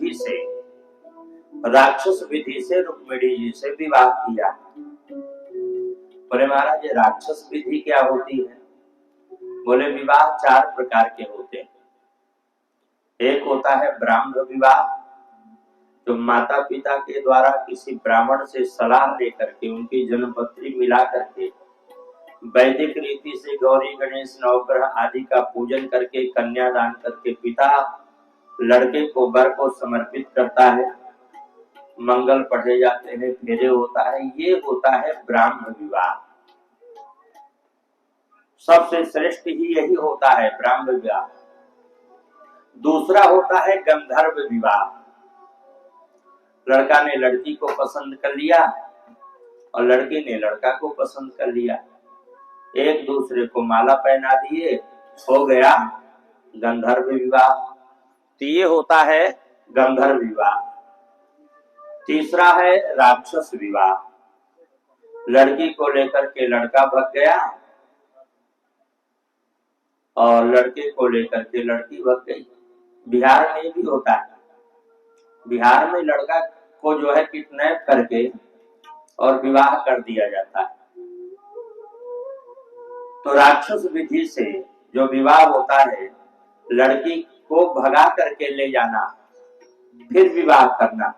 विधि से, राक्षस विधि से रुक्मिणी जी से विवाह किया। बोले महाराज ये राक्षस विधि क्या होती है? बोले विवाह 4 प्रकार के होते हैं। एक होता है ब्राह्म विवाह, जो माता पिता के द्वारा किसी ब्राह्मण से सलाह लेकर के उनकी जन्मपत्री मिला करके वैदिक रीति से गौरी गणेश नवग्रह आदि का पूजन करके कन्यादान करके पिता लड़के को वर को समर्पित करता है, मंगल पढ़े जाते हैं, फेरे होता है, ये होता है ब्राह्म विवाह। सबसे श्रेष्ठ ही यही होता है ब्राह्म विवाह। दूसरा होता है गंधर्व विवाह। लड़का ने लड़की को पसंद कर लिया और लड़की ने लड़का को पसंद कर लिया, एक दूसरे को माला पहना दिए, हो गया गंधर्व विवाह। तो ये होता है गंधर्व विवाह। तीसरा है राक्षस विवाह। लड़की को लेकर के लड़का भग गया और लड़के को लेकर के लड़की भग गई। बिहार में भी होता है। बिहार में लड़का को जो है किडनैप करके और विवाह कर दिया जाता है। तो राक्षस विधि से जो विवाह होता है, लड़की को भगा करके ले जाना फिर विवाह करना,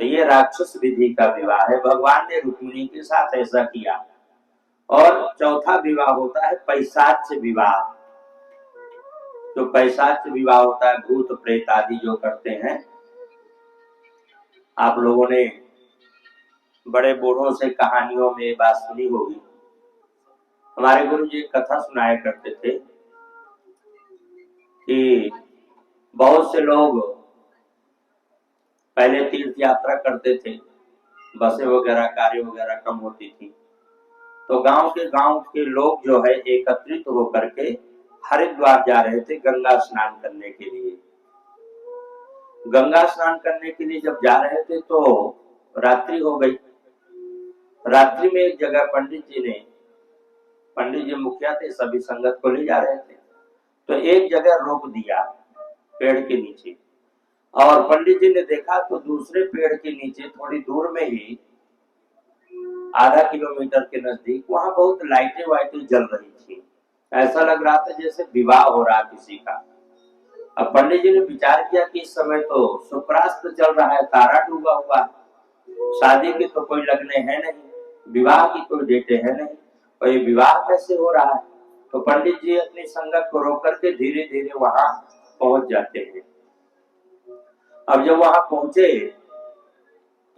तो ये राक्षस विधि का विवाह है। भगवान ने रुक्मिणी के साथ ऐसा किया। और चौथा विवाह होता है पैशाच विवाह। जो पैशाच विवाह होता है, भूत प्रेत आदि जो करते हैं, आप लोगों ने बड़े बूढ़ों से कहानियों में बात सुनी होगी। हमारे गुरु जी कथा सुनाया करते थे कि बहुत से लोग पहले तीर्थ यात्रा करते थे, बसें वगैरह कार्य वगैरह कम होती थी, तो गांव के लोग जो है एकत्रित होकर के हरिद्वार जा रहे थे गंगा स्नान करने के लिए। गंगा स्नान करने के लिए जब जा रहे थे तो रात्रि हो गई। रात्रि में एक जगह पंडित जी मुखिया थे, सभी संगत को ले जा रहे थे, तो एक जगह रोक दिया पेड़ के नीचे। और पंडित जी ने देखा तो दूसरे पेड़ के नीचे थोड़ी दूर में ही आधा किलोमीटर के नजदीक वहां बहुत लाइटें वाइटें जल रही थी। ऐसा लग रहा था जैसे विवाह हो रहा किसी का। अब पंडित जी ने विचार किया कि इस समय तो शुक्रास्त चल रहा है, तारा डूबा हुआ है, शादी के तो कोई लगने हैं नहीं, विवाह की कोई डेटे है नहीं, और ये विवाह कैसे हो रहा है। तो पंडित जी अपनी संगत को रोक करके धीरे धीरे वहां पहुंच जाते हैं। अब जब वहां पहुंचे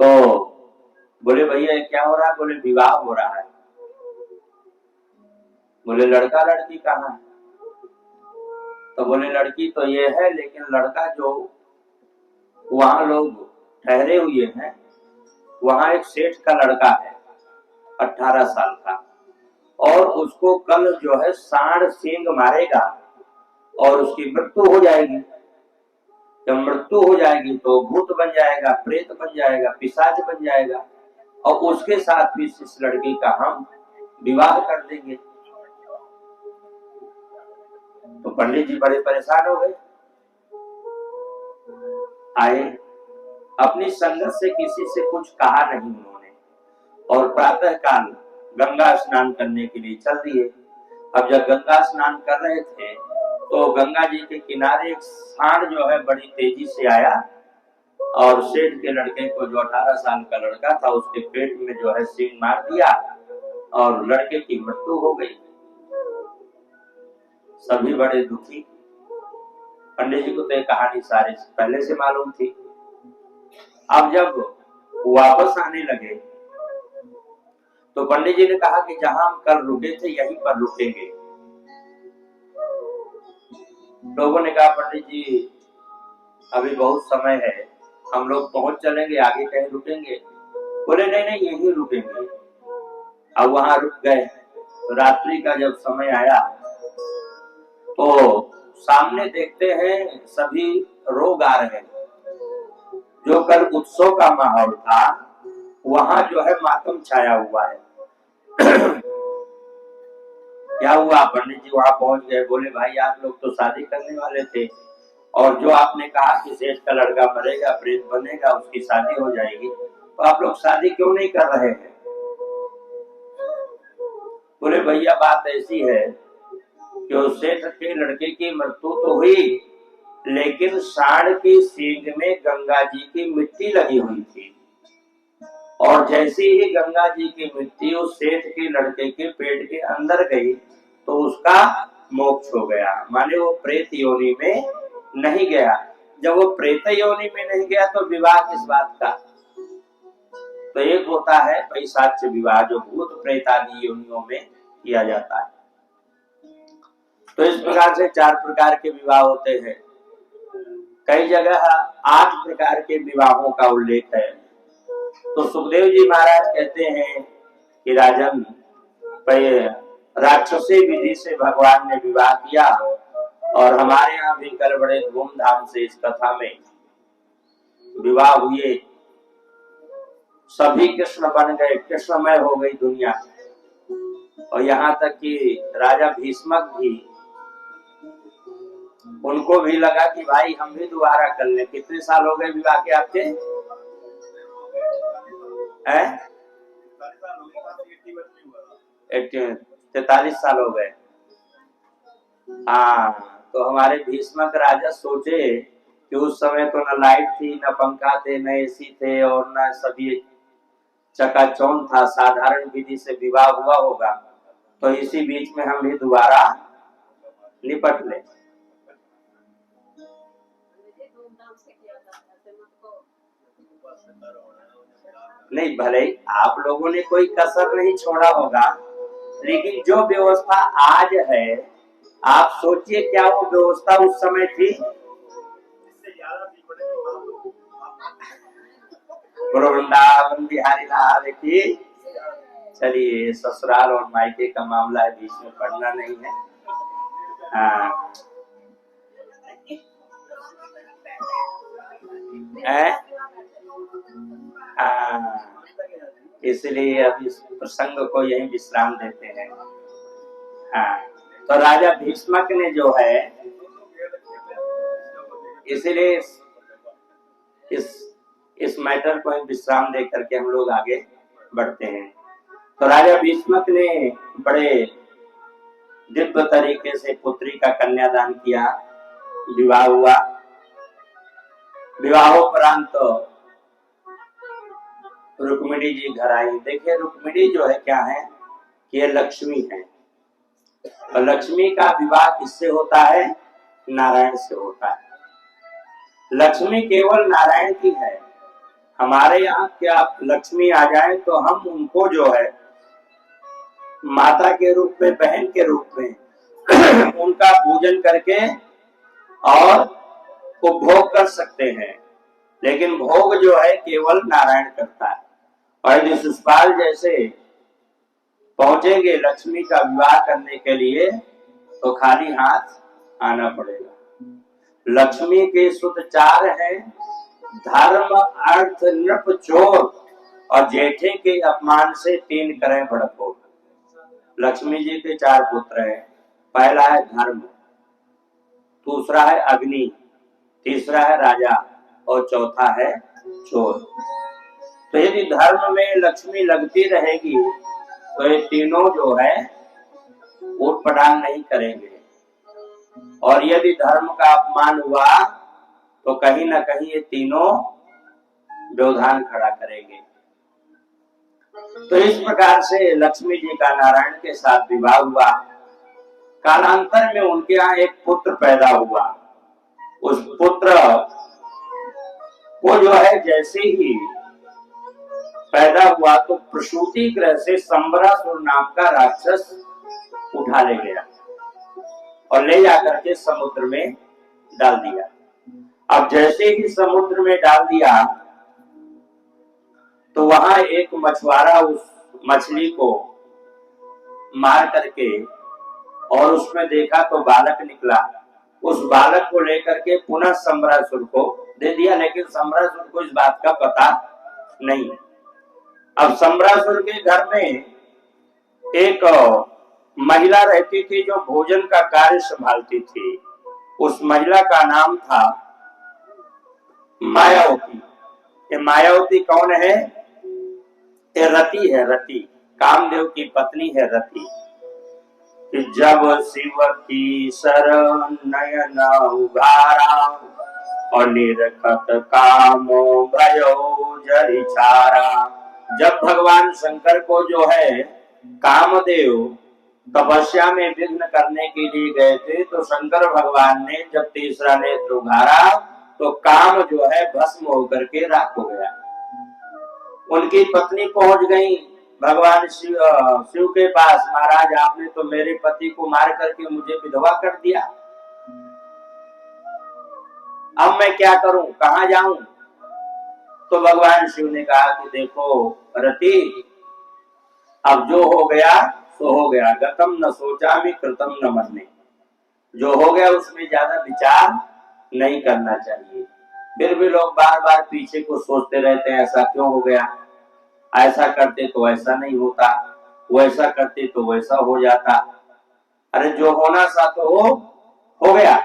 तो बोले भैया क्या हो रहा है? बोले विवाह हो रहा है। बोले लड़का लड़की कहाँ है? तो बोले लड़की तो ये है, लेकिन लड़का जो वहां लोग ठहरे हुए हैं, वहां एक सेठ का लड़का है 18 साल का, और उसको कल जो है सांड सींग मारेगा और उसकी मृत्यु हो जाएगी। जब मृत्यु हो जाएगी तो भूत बन जाएगा, प्रेत बन जाएगा, पिशाच बन जाएगा, और उसके साथ भी इस लड़की का हम विवाह कर देंगे। तो पंडित जी बड़े परेशान हो गए। आए, अपनी संगत से किसी से कुछ कहा नहीं उन्होंने, और प्रातः काल गंगा स्नान करने के लिए चल दिए। अब जब गंगा स्नान कर रहे थे तो गंगा जी के किनारे एक सांड जो है बड़ी तेजी से आया और सेठ के लड़के को, जो 18 साल का लड़का था, उसके पेट में जो है सींग मार दिया और लड़के की मृत्यु हो गई। सभी बड़े दुखी। पंडित जी को तो ये कहानी सारे पहले से मालूम थी। अब जब वापस आने लगे तो पंडित जी ने कहा कि जहां हम कल रुके थे यहीं पर रुकेंगे। लोगों ने कहा पंडित जी अभी बहुत समय है, हम लोग पहुंच चलेंगे, आगे कहीं रुकेंगे। बोले नहीं नहीं यहीं रुकेंगे। अब वहां रुक गए। रात्रि का जब समय आया तो सामने देखते हैं सभी लोग आ रहे हैं। जो कल उत्सव का माहौल था वहां जो है मातम छाया हुआ है। क्या हुआ? पंडित जी वहां पहुंच गए। बोले भाई आप लोग तो शादी करने वाले थे और जो आपने कहा कि सेठ का लड़का मरेगा, प्रेत बनेगा, उसकी शादी हो जाएगी, तो आप लोग शादी क्यों नहीं कर रहे हैं? बोले भैया बात ऐसी है कि उस सेठ के लड़के की मृत्यु तो हुई, लेकिन सांड की सींग में गंगा जी की मिट्टी लगी हुई थी, और जैसे ही गंगा जी की मिट्टी उस सेठ के लड़के के पेट के अंदर गई तो उसका मोक्ष हो गया, माने वो प्रेत योनि में नहीं गया। जब वो प्रेत योनि में नहीं गया तो विवाह किस बात का? तो एक होता है पैशाच्य विवाह, जो भूत प्रेत आदि योनियों में किया जाता है। तो इस प्रकार से 4 प्रकार के विवाह होते हैं। कई जगह 8 प्रकार के विवाहों का उल्लेख है। तो सुखदेव जी महाराज कहते हैं कि राजन, राक्षसी विधि से भगवान ने विवाह किया, और हमारे यहाँ भी कल बड़े धूमधाम से इस कथा में विवाह हुए। सभी कृष्ण बन गए, कृष्णमय हो गई दुनिया। और यहाँ तक कि राजा भीष्मक भी, उनको भी लगा कि भाई हम भी दोबारा कर लें। कितने साल हो गए विवाह के आपके? 43 साल हो गए। हाँ, तो हमारे भीष्मक राजा सोचे कि उस समय तो न लाइट थी, न पंखा थे, न एसी थे, और न सभी चकाचौंध था, साधारण विधि से विवाह हुआ होगा, तो इसी बीच में हम भी दोबारा निपट ले। नहीं, भले आप लोगों ने कोई कसर नहीं छोड़ा होगा, लेकिन जो व्यवस्था आज है, आप सोचिए क्या वो व्यवस्था उस समय थी? वृंदावन बिहारी लाल की। चलिए, ससुराल और मायके का मामला है, बीच में पढ़ना नहीं है। हाँ, इसलिए अब इस प्रसंग को यही विश्राम देते हैं। हाँ, तो राजा भीष्मक ने जो है, इसलिए इस मैटर को विश्राम दे करके हम लोग आगे बढ़ते हैं। तो राजा भीष्मक ने बड़े दिव्य तरीके से पुत्री का कन्यादान किया, विवाह हुआ। विवाहोपरांत तो रुक्मिणी जी घर आई। देखिए, रुक्मिणी जो है क्या है कि ये लक्ष्मी है, और लक्ष्मी का विवाह किससे होता है? नारायण से होता है। लक्ष्मी केवल नारायण की है। हमारे यहाँ क्या लक्ष्मी आ जाए तो हम उनको जो है माता के रूप में, बहन के रूप में उनका पूजन करके और उपभोग कर सकते हैं, लेकिन भोग जो है केवल नारायण करता है। और यदि शिशुपाल जैसे पहुंचेंगे लक्ष्मी का विवाह करने के लिए तो खाली हाथ आना पड़ेगा। लक्ष्मी के सूत्र 4 हैं, धर्म, अर्थ, नृप, चोर, और जेठे के अपमान से 3 करें भड़कोर। लक्ष्मी जी के 4 पुत्र हैं। पहला है धर्म, दूसरा है अग्नि, तीसरा है राजा, और चौथा है चोर। तो यदि धर्म में लक्ष्मी लगती रहेगी तो ये तीनों जो है उठपटांग नहीं करेंगे, और यदि धर्म का अपमान हुआ तो कहीं ना कहीं ये तीनों व्यवधान खड़ा करेंगे। तो इस प्रकार से लक्ष्मी जी का नारायण के साथ विवाह हुआ। कालांतर में उनके यहाँ एक पुत्र पैदा हुआ। उस पुत्र को जो है जैसे ही पैदा हुआ तो प्रसूति ग्रह से संबरासुर नाम का राक्षस उठा ले गया और ले जाकर के समुद्र में डाल दिया। अब जैसे ही समुद्र में डाल दिया तो वहां एक मछुआरा उस मछली को मार करके और उसमें देखा तो बालक निकला। उस बालक को लेकर के पुनः संबरासुर को दे दिया, लेकिन संबरासुर को इस बात का पता नहीं। अब संबरासुर के घर में एक महिला रहती थी जो भोजन का कार्य संभालती थी। उस महिला का नाम था मायावती। ये मायावती कौन है? ये रति है, रति, कामदेव की पत्नी है रति। कि जब शिव की शरण नयन उघारा, और निरखत कामो भयो जरि छारा। जब भगवान शंकर को जो है कामदेव तपस्या में विघ्न करने के लिए गए थे, तो शंकर भगवान ने जब तीसरा नेत्र उघारा तो काम जो है भस्म होकर के राख हो गया। उनकी पत्नी पहुंच गई भगवान शिव के पास, महाराज आपने तो मेरे पति को मार करके मुझे विधवा कर दिया, अब मैं क्या करूं, कहां जाऊं? तो भगवान शिव ने कहा कि देखो रति, अब जो हो गया सो हो गया, गतम न सोचा भी कृतम न मरने। जो हो गया उसमें ज्यादा विचार नहीं करना चाहिए। फिर भी लोग बार बार पीछे को सोचते रहते हैं, ऐसा क्यों हो गया, ऐसा करते तो ऐसा नहीं होता, वैसा करते तो वैसा हो जाता। अरे जो होना था तो वो हो गया।